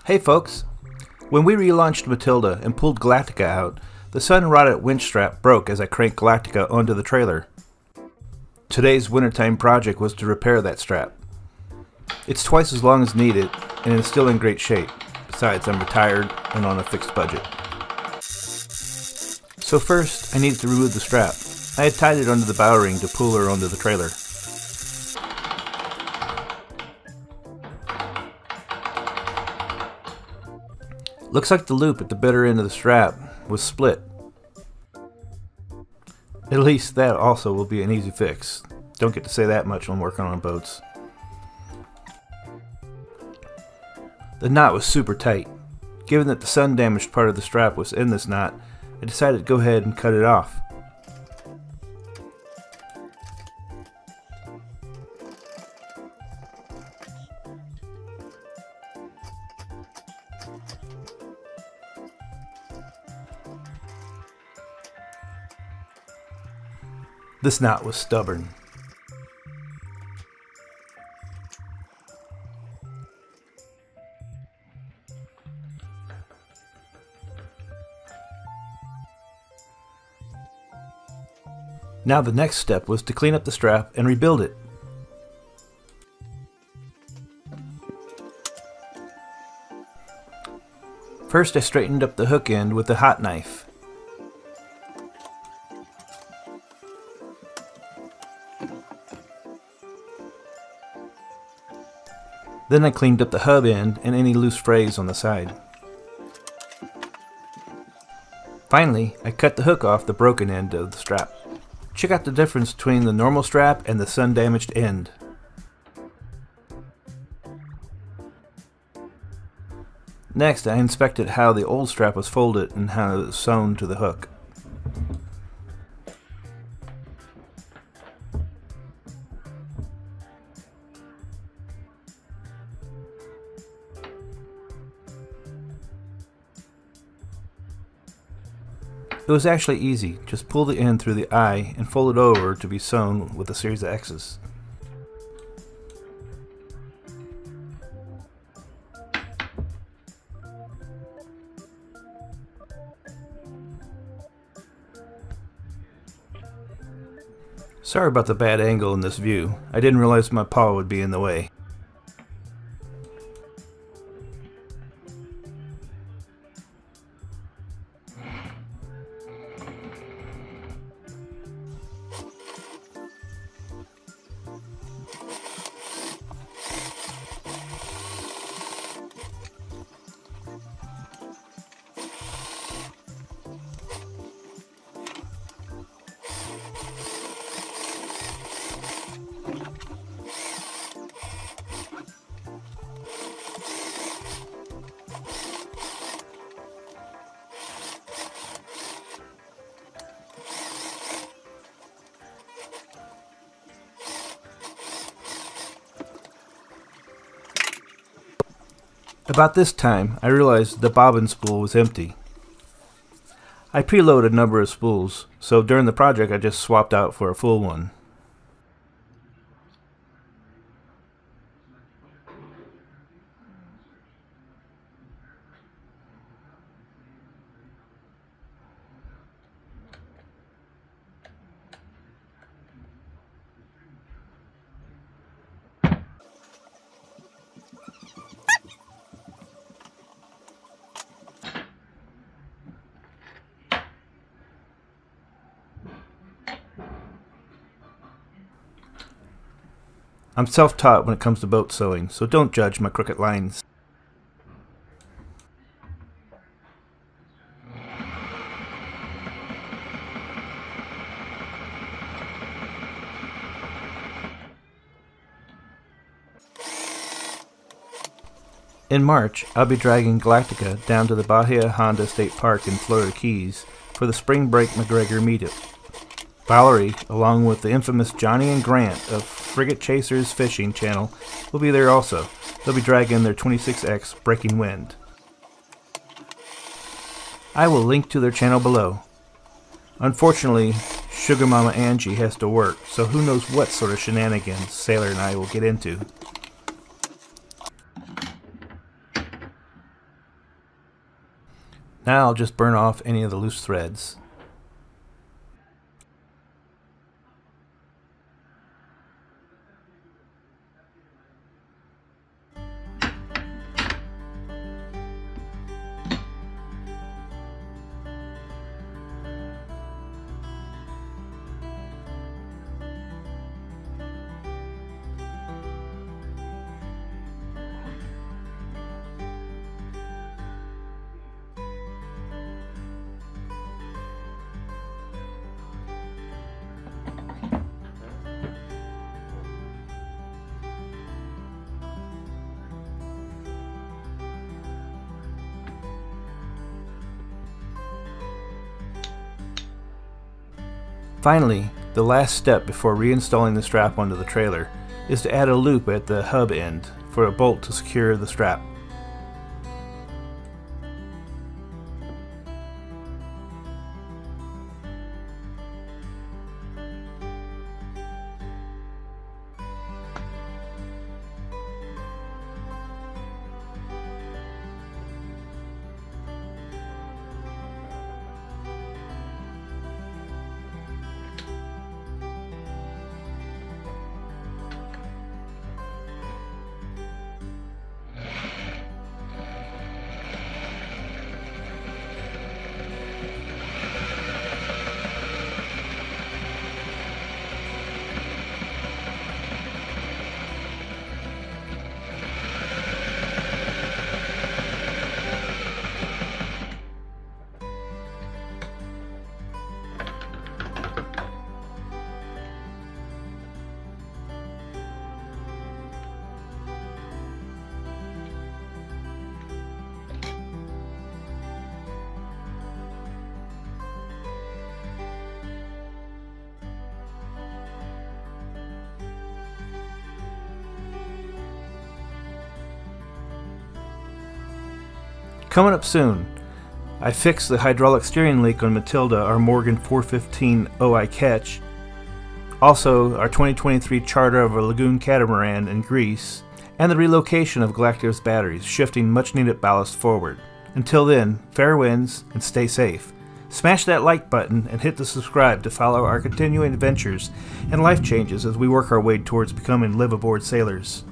Hey folks! When we relaunched Matilda and pulled Galactica out, the sun-rotted winch strap broke as I cranked Galactica onto the trailer. Today's wintertime project was to repair that strap. It's twice as long as needed, and it's still in great shape. Besides, I'm retired and on a fixed budget. So first, I needed to remove the strap. I had tied it under the bow ring to pull her onto the trailer. Looks like the loop at the bitter end of the strap was split. At least that also will be an easy fix. Don't get to say that much when working on boats. The knot was super tight. Given that the sun damaged part of the strap was in this knot, I decided to go ahead and cut it off. This knot was stubborn. Now the next step was to clean up the strap and rebuild it. First I straightened up the hook end with a hot knife. Then I cleaned up the hub end and any loose frays on the side. Finally, I cut the hook off the broken end of the strap. Check out the difference between the normal strap and the sun-damaged end. Next, I inspected how the old strap was folded and how it was sewn to the hook. It was actually easy. Just pull the end through the eye and fold it over to be sewn with a series of X's. Sorry about the bad angle in this view. I didn't realize my paw would be in the way. About this time, I realized the bobbin spool was empty. I preloaded a number of spools, so during the project I just swapped out for a full one. I'm self-taught when it comes to boat sewing, so don't judge my crooked lines. In March, I'll be dragging Galactica down to the Bahia Honda State Park in Florida Keys for the Spring Break MacGregor meetup. Valerie, along with the infamous Johnny and Grant of Frigate Chaser Fishing channel, will be there also. They'll be dragging their 26X Breaking Wind. I will link to their channel below. Unfortunately, Sugar Mama Angie has to work, so who knows what sort of shenanigans Sailor and I will get into. Now I'll just burn off any of the loose threads. Finally, the last step before reinstalling the strap onto the trailer is to add a loop at the hub end for a bolt to secure the strap. Coming up soon, I fixed the hydraulic steering leak on Matilda, our Morgan 415 OI Catch, also our 2023 charter of a Lagoon catamaran in Greece, and the relocation of Galactica's batteries, shifting much needed ballast forward. Until then, fair winds and stay safe. Smash that like button and hit the subscribe to follow our continuing adventures and life changes as we work our way towards becoming live-aboard sailors.